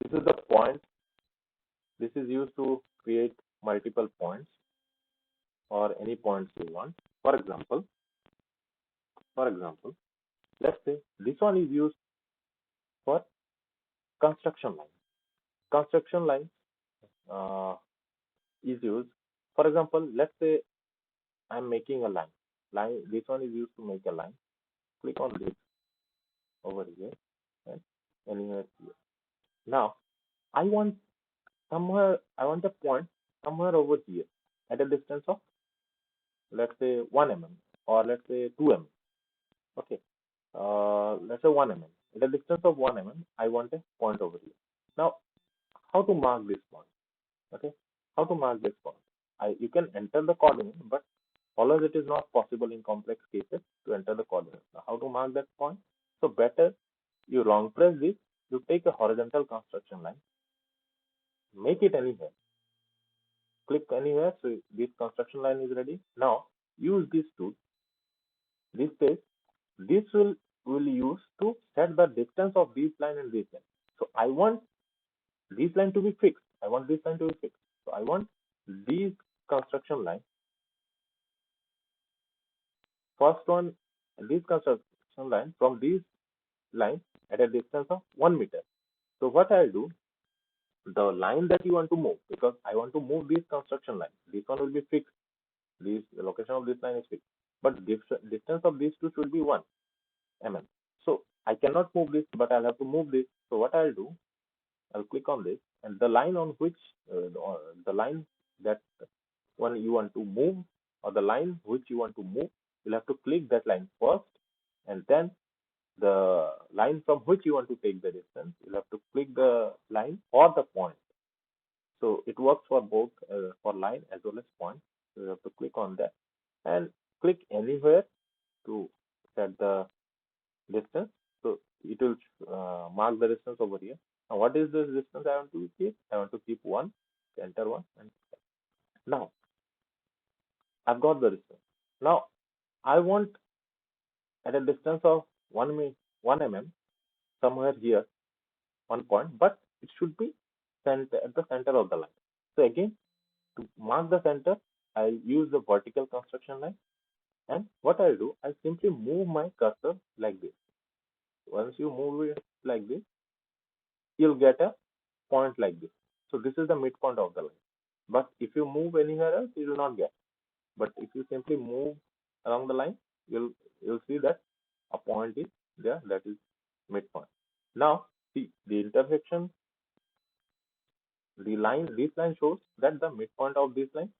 This is the point. This is used to create multiple points or any points you want. For example, let's say this one is used for construction line. Construction line uh, is used. For example, let's say I'm making a line. This one is used to make a line. Click on this over here and anywhere here. Now I want a point somewhere over here at a distance of, let's say, 1 mm, or let's say 2 mm. Okay. Let's say 1 mm. At a distance of 1 mm, I want a point over here. Now, how to mark this point? Okay. How to mark this point? You can enter the coordinate, but always it is not possible in complex cases to enter the coordinate. Now, how to mark that point? So better you long press this, you take a horizontal construction line, make it anywhere, click anywhere, so this construction line is ready. Now use this tool. This says this will use to set the distance of this line and this line. So I want this line to be fixed. I want this line to be fixed. So I want this construction line. First one, this construction line from this line at a distance of 1 meter. So what I'll do, the line that you want to move, because I want to move this construction line. This one will be fixed. The location of this line is fixed. But distance of these two should be 1 mm. So I cannot move this, but I'll have to move this. So what I'll do, I'll click on this, and the line on which the line that one you want to move, or the line which you want to move, you'll have to click that line first, and then the line from which you want to take the distance, you'll have to click the line or the point. So it works for both, for line as well as point. So you have to click on that and click anywhere to set the distance. So it will mark the distance over here. Now what is this distance I want to keep? I want to keep 1, enter 1, and now I've got the distance. Now I want at a distance of 1 mm somewhere here, 1 point, but it should be at the center of the line. So again, to mark the center, I use the vertical construction line, and what I'll do, I'll simply move my cursor like this. Once you move it like this, you'll get a point like this. So this is the midpoint of the line. But if you move anywhere else, you will not get. But if you simply move along the line, you'll see that a point is there, that is midpoint. Now see the intersection. This line shows that the midpoint of this line,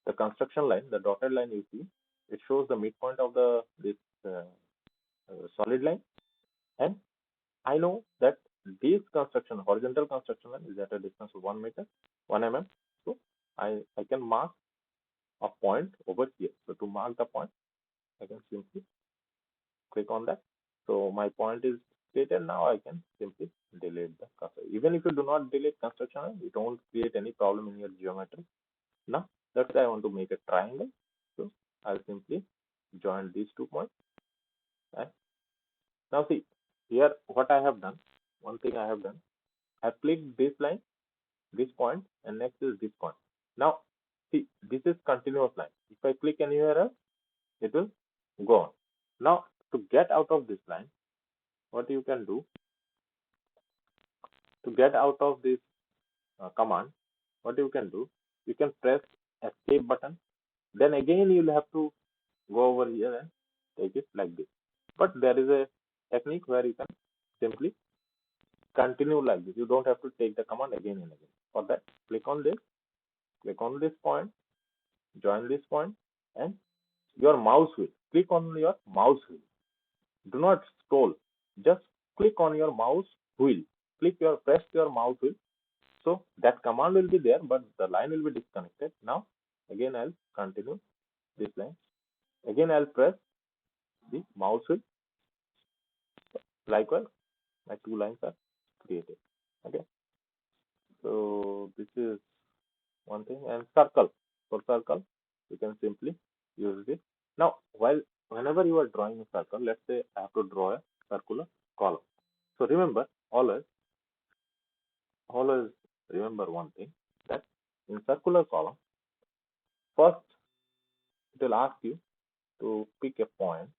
the construction line, the dotted line you see, it shows the midpoint of this solid line, and I know that this horizontal construction line is at a distance of 1 meter, 1 mm. So I can mark a point over here. So to mark the point, I can simply click on that. So my point is created. Now I can simply delete the cursor. Even if you do not delete construction line, it won't create any problem in your geometry. Now let's say I want to make a triangle. So I'll simply join these 2 points. And now see here what I have done. One thing I have done, I clicked this line, this point, and next is this point. Now see, this is continuous line. If I click anywhere else, it will go on. Now to get out of this line, what you can do, to get out of this command, what you can do, you can press escape button. Then again you'll have to go over here and take it like this. But there is a technique where you can simply continue like this. You don't have to take the command again and again. For that, click on this point, join this point, and your mouse wheel. Click on your mouse wheel. Do not scroll. Just click on your mouse wheel. Press your mouse wheel. So that command will be there, but the line will be disconnected. Now again I'll continue this line. Again I'll press the mouse wheel. Likewise, my 2 lines are created. Okay. So this is one thing. And circle. For circle, you can simply use this. Now whenever you are drawing a circle, let's say I have to draw a circular column. So remember always, always remember one thing, that in circular column, first it will ask you to pick a point,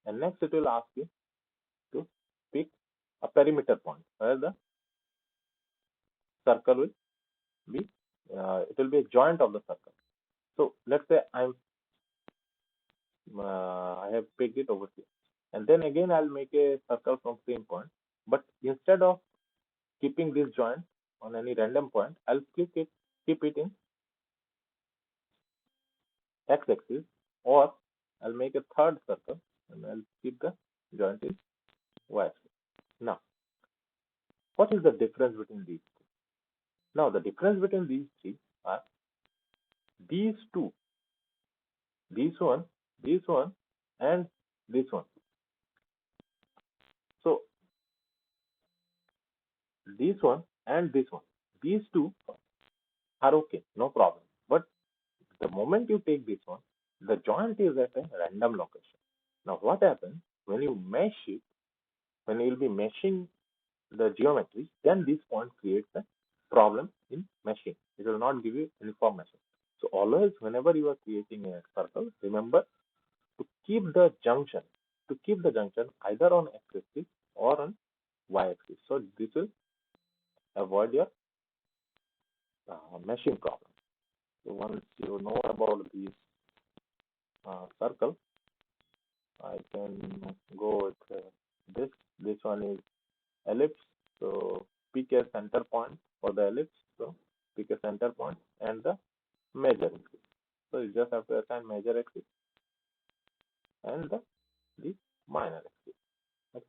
and next it will ask you to pick a perimeter point where the circle will be, it will be a joint of the circle. So let's say I have picked it over here, and then again I'll make a circle from same point, but instead of keeping this joint on any random point, I'll keep it in x-axis, or I'll make a third circle and I'll keep the joint in y-axis. Now, what is the difference between these two? Now, the difference between these three are these two, this one, and this one. So, this one and this one, these two are okay, no problem. But the moment you take this one, the joint is at a random location. Now, what happens when you mesh it, when you will be meshing the geometry, then this point creates a problem in meshing. It will not give you uniform meshing. So always, whenever you are creating a circle, remember to keep the junction, either on x-axis or on y-axis. So this will avoid your meshing problem. So once you know about these circle, I can go with this. This one is ellipse. So pick a center point for the ellipse. So pick a center point and the major axis. So you just have to assign major axis and the minor axis. Okay.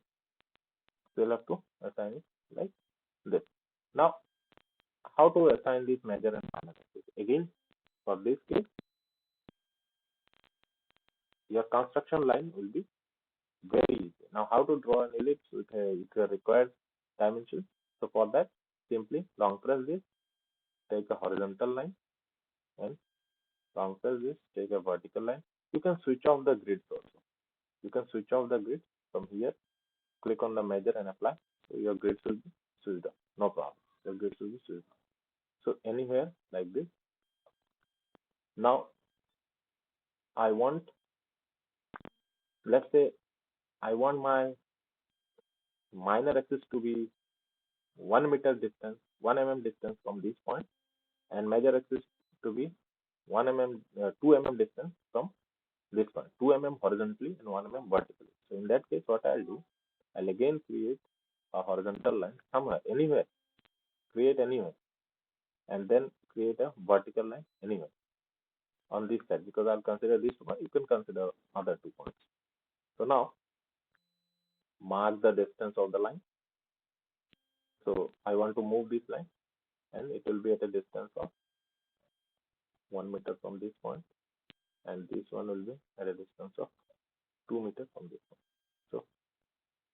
So you'll have to assign it like this. Now, how to assign this major and minor axis? Again, for this case, your construction line will be very easy. Now, how to draw an ellipse with a required dimension? So for that, simply long press this, take a horizontal line, and long press this, take a vertical line. You can switch off the grids also. You can switch off the grids from here, click on the measure and apply. So your grids will be switched off. No problem. Your grids will be switched off. So anywhere like this. Now I want, let's say I want my minor axis to be 1 meter distance, 1 mm distance from this point, and major axis to be 1 mm, 2 mm distance from this point, 2 mm horizontally and 1 mm vertically. So in that case, what I'll do, I'll again create a horizontal line somewhere, anywhere, create anywhere, and then create a vertical line anywhere on this side, because I'll consider this one, you can consider other 2 points. So now mark the distance of the line. So I want to move this line, and it will be at a distance of 1 meter from this point, and this one will be at a distance of 2 meters from this point. So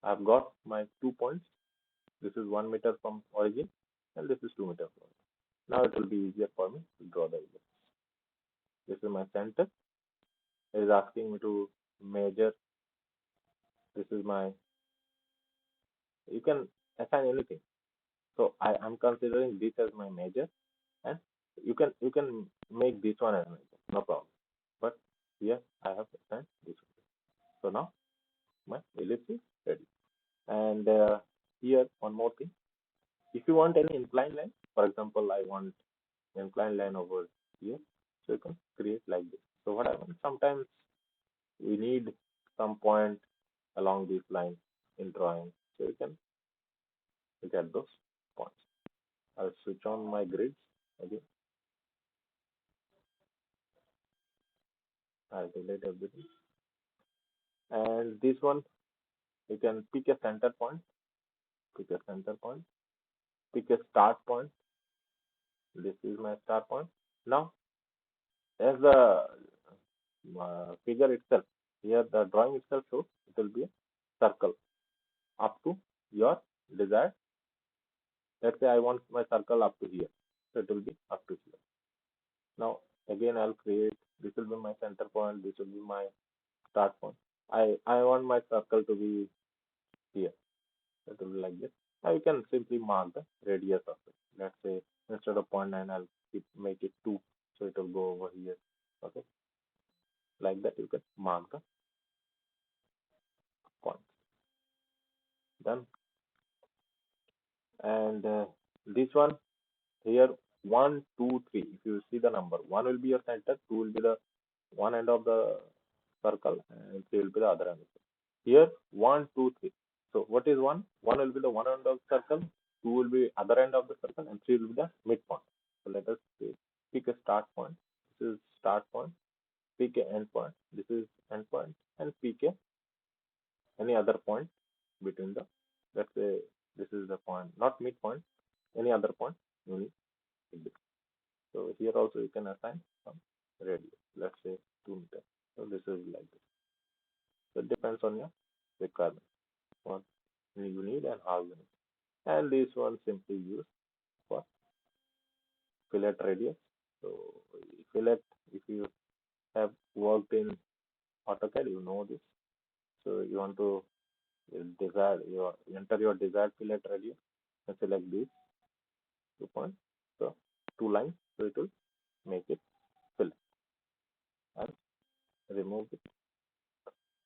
I've got my 2 points. This is 1 meter from origin, and this is 2 meters from origin. Now it will be easier for me to draw the ellipse. This is my center. It is asking me to measure. This is my, you can assign anything. So I am considering this as my major, and you can make this one as major, no problem. But here I have assigned this one. So now my ellipse is ready. And here one more thing. If you want any inclined line, for example, I want inclined line over here, so you can create like this. So what happens, sometimes we need some point along this line in drawing, so you can get those points. I'll switch on my grids again. I'll delete everything. And this one, you can pick a center point, pick a start point. This is my start point. Now, as the figure itself, here the drawing itself shows, it will be a circle up to your desired. Let's say I want my circle up to here, so it will be up to here. Now again I'll create, this will be my center point, this will be my start point. I want my circle to be here, so it will be like this. Now you can simply mark the radius of it. Let's say instead of 0.9, I'll make it 2, so it will go over here. Okay, like that you can mark the point. Done. And this one here, 1, 2, 3. If you see the number, 1 will be your center, 2 will be the one end of the circle, and 3 will be the other end. Here, 1, 2, 3. So what is 1? 1 will be the one end of the circle, 2 will be other end of the circle, and 3 will be the midpoint. So let us pick a start point. This is start point. Pick a end point. This is end point, and pick a any other point between the. Let's say this is the point, not midpoint. Any other point you need to pick. So here also you can assign some radius. Let's say 2 meters. So this is like this. So it depends on your requirement, what you need and how you need. And this one simply used for fillet radius. So fillet, if you have worked in AutoCAD, you know this. So you want to enter your desired fillet radius and select these 2 points. So 2 lines. So it will make it fillet and remove it.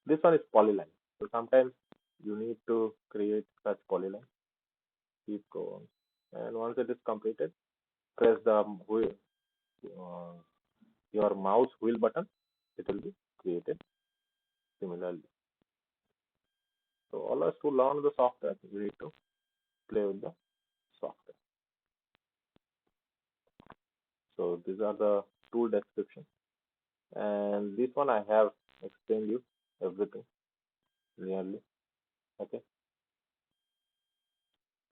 This one is polyline. So sometimes you need to create such polyline. Keep going, and once it is completed, press the wheel, uh, your mouse wheel button. It will be created similarly. So always to learn the software, you need to play with the software. So these are the tool description, and this one I have explained you everything nearly. Okay.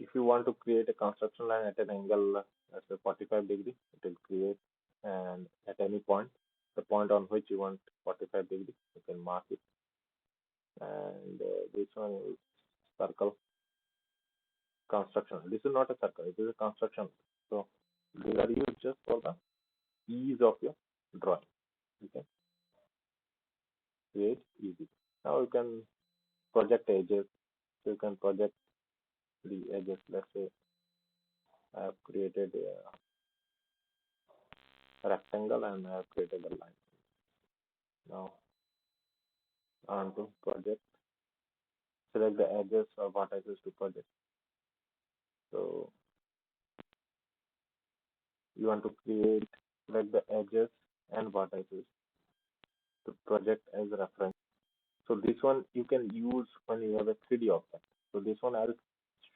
If you want to create a construction line at an angle, let's say 45 degree, it will create, and at any point, the point on which you want 45 degree, you can mark it. And this one is circle construction. This is not a circle, it is a construction. So these are used just for the ease of your drawing. You can create easy. Now you can project edges. So you can project the edges. Let's say I have created a rectangle and I have created a line. Now I want to project, select the edges or vertices to project. So you want to create, select the edges and vertices to project as a reference. So this one you can use when you have a 3D object. So this one I'll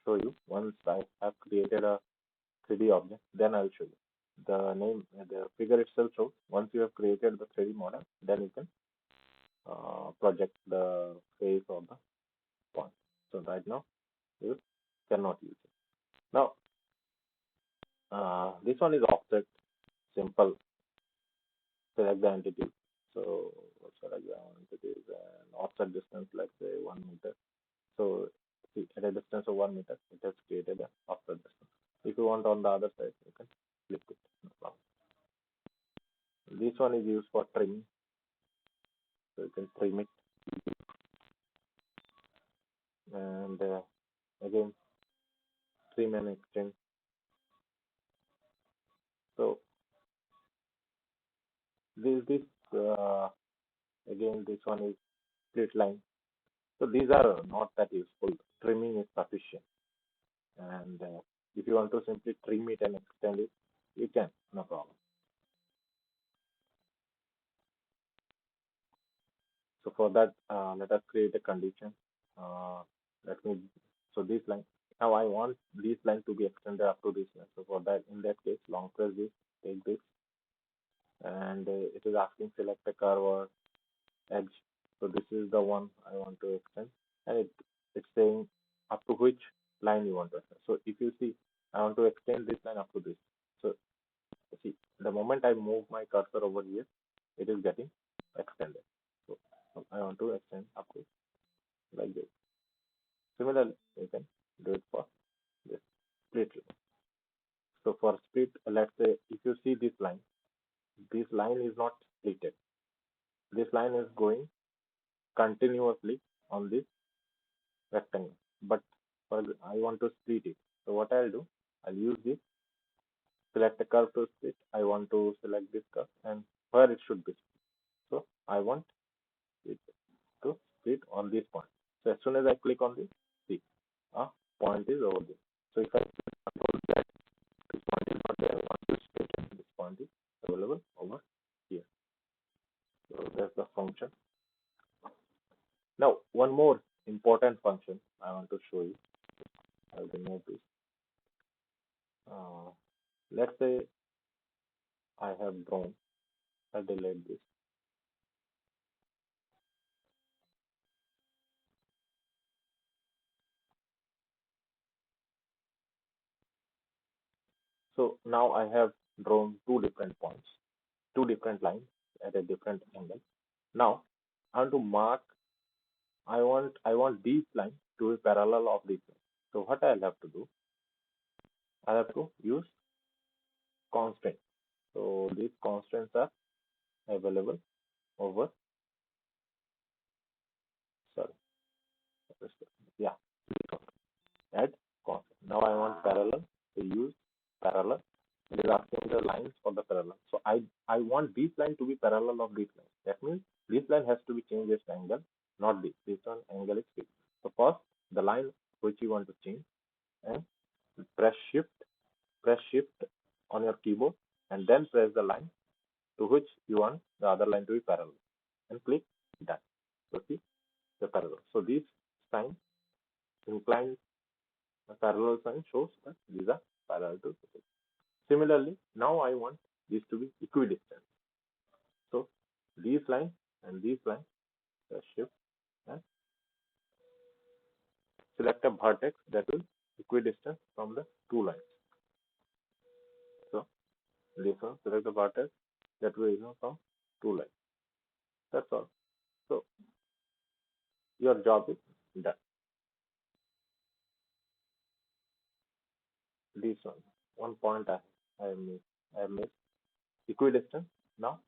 show you once I have created a 3D object, then I'll show you. The name, the figure itself shows once you have created the 3D model, then you can project the face of the point. So right now you cannot use it. Now this one is object, simple. Select the entity. So select the entity is an offset distance, let's say 1 meter. So at a distance of 1 meter, it has created an offset distance. If you want on the other side, you can flip it. No problem. This one is used for trimming. So you can trim it. And again, trim and extend. So this again, this one is split line. So these are not that useful. Trimming is sufficient. And if you want to simply trim it and extend it, you can, no problem. So for that, let us create a condition. Let me, so this line, now I want this line to be extended up to this line. So for that, in that case, long press this, take this, and it is asking select a curve or edge. So this is the one I want to extend, and it's saying up to which line you want to extend. So if you see, I want to extend this line up to this. So see, the moment I move my cursor over here, it is getting extended. So I want to extend up to like this. Similarly, you can do it for this split line. So for split, let's say if you see this line is not splitted. This line is going continuously on this rectangle. But I want to split it. So what I'll do, I'll use this, select a curve to split. I want to select this curve and where it should be. So I want it to split on this point. So as soon as I click on this, see, a point is over there. So if I control that, this point is not there, I want to split it. This point is available over here. So that's the function. Now, one more important function I want to show you. I'll remove this. Let's say I have drawn. I'll delete this. So now I have drawn two different points, two different lines at a different angle. Now I want to mark. I want these lines to be parallel of these lines. So what I'll have to do? I have to use constraints. So these constraints are available over. Sorry, yeah, add constant. Now I want parallel. To use parallel. It is asking the lines for the parallel. So I want this line to be parallel of this line. That means this line has to be changed its angle, not this. This one angle is fixed. So first the line which you want to change, and press shift on your keyboard, and then press the line to which you want the other line to be parallel, and click done. So see the parallel. So this sign, inclined parallel sign, shows that these are parallel to each other. Similarly, now I want this to be equidistant. So these lines and these lines, shift and select a vertex that will equidistant from the two lines. So this one, select the vertex that will from two lines. That's all. So your job is done. This one point I missed equidistant. Now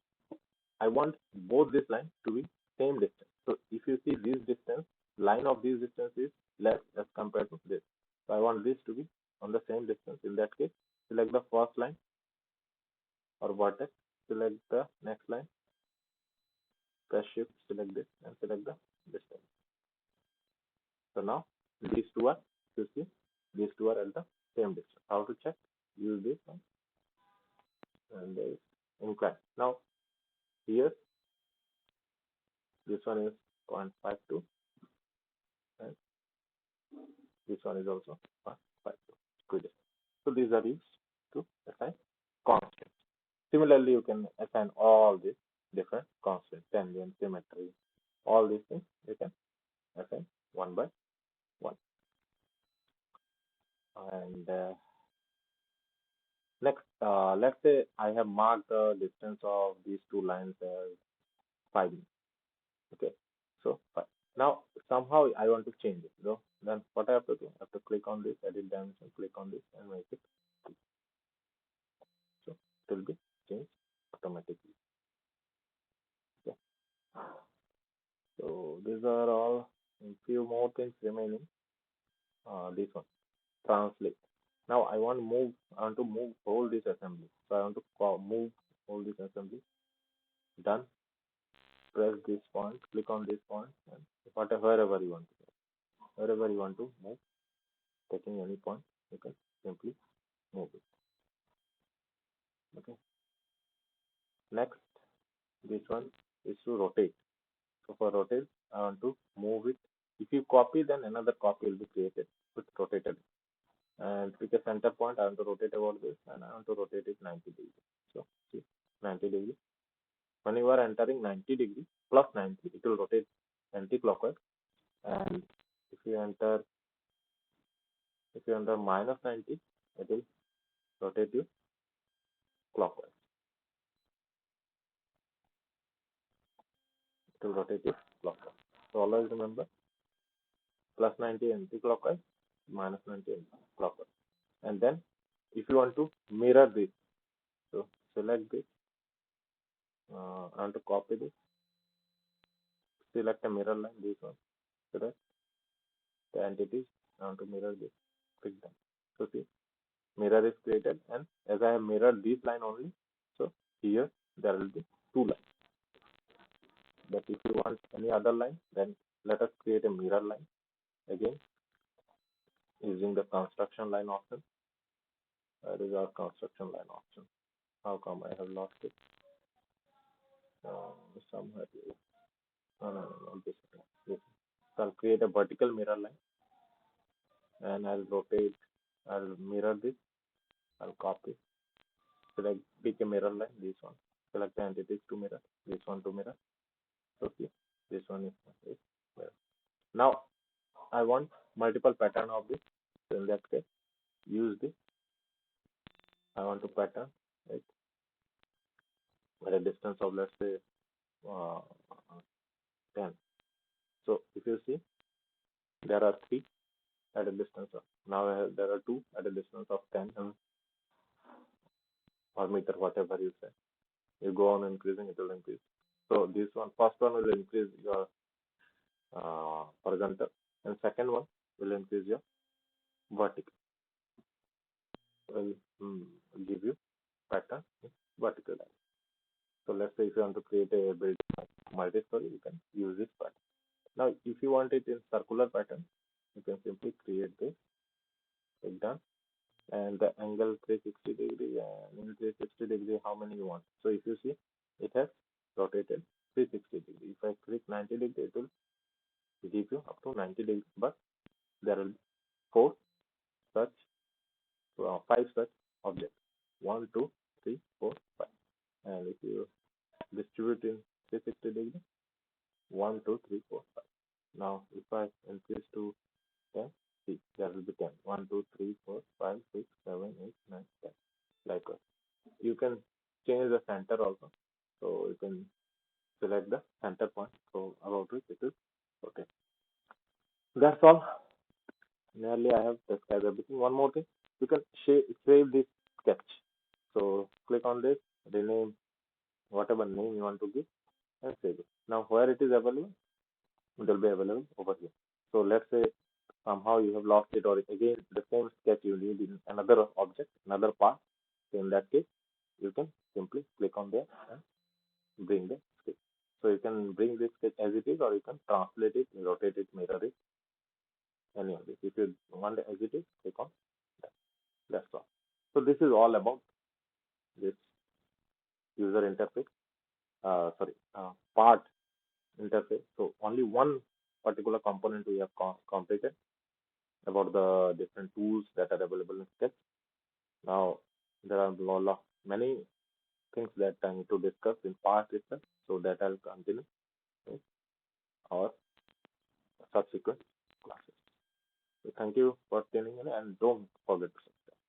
I want both these lines to be same distance. So if you see this distance, line of this distance is less as compared to this. So I want this to be on the same distance. In that case, select the first line or vertex, select the next line, press shift, select this, and select the distance. So now these two are, you see, these two are at the same distance. How to check? Use this one, and there is incline. Now here, this one is 0.52, and this one is also 0.52. So these are used to assign constants. Similarly, you can assign all these different constants, tangent, symmetry, all these things you can assign one by one. And next, let's say I have marked the distance of these two lines as 5 meters. Okay, so now somehow I want to change it. So then what I have to do? I have to click on this, edit dimension, click on this, and make it. So it will be changed automatically. Okay. So these are all. A few more things remaining. This one, translate. Now I want to move all this assembly. So I want to move all this assembly. Done. Press this point, click on this point, and wherever you want to go. Wherever you want to move, taking any point, you can simply move it. Okay. Next, this one is to rotate. So for rotate, I want to move it. If you copy, then another copy will be created with rotated. And pick a center point. I want to rotate about this, and I want to rotate it 90 degrees. So see, 90 degrees. When you are entering 90 degrees plus 90, it will rotate anti-clockwise. And if you enter minus 90, it will rotate you clockwise. It will rotate you clockwise. So always remember, plus 90 anti-clockwise, minus 90 clockwise. And then if you want to mirror this, so select this. I want to copy this. Select a mirror line, this one. Select the entities, I want to mirror this. Click done. So see, mirror is created, and as I have mirrored this line only, so here there will be two lines. But if you want any other line, then let us create a mirror line again using the construction line option. That is our construction line option. How come I have lost it? Somewhere. No, not this one. This. So I'll create a vertical mirror line and I'll rotate. I'll mirror this. I'll copy. Select pick a mirror line. This one. Select the entities to mirror. This one to mirror. Okay. This one is mirror. Now I want multiple pattern of this. So in that case, use this. I want to pattern it at a distance of let's say uh, 10. So if you see, there are three at a distance of now there are two at a distance of 10 or meter, whatever you say. You go on increasing, it will increase. So this one, first one will increase your horizontal, and second one will increase your vertical. Will give you pattern in vertical line. So let's say if you want to create a building multi-story, you can use this pattern. Now, if you want it in circular pattern, you can simply create this, click done, and the angle 360 degree and in 360 degree, how many you want. So if you see, it has rotated 360 degree. If I click 90 degree, it will give you up to 90 degree, but there will be four such, five such objects. 1, 2, 3, 4, 5. And if you distribute in 360 degree, 1, 2, 3, 4, 5. Now, if I increase to 10, see, there will be 10. 1, 2, 3, 4, 5, 6, 7, 8, 9, 10. Likewise. You can change the center also. So you can select the center point. So about which it is okay. That's all. Nearly I have described everything. One more thing. You can save this sketch. So click on this, rename whatever name you want to give and save it. Now where it is available, it will be available over here. So let's say somehow you have lost it or again the same sketch you need in another object, another part. So in that case, you can simply click on there and bring the sketch. So you can bring this sketch as it is or you can translate it, rotate it, mirror it, any of this. If you want as it is, click on that. That's all. So this is all about this user interface, part interface. So only one particular component we have completed about the different tools that are available in Sketch. Now there are many things that I need to discuss in part itself, so that I'll continue in our subsequent classes. So thank you for tuning in and don't forget to subscribe.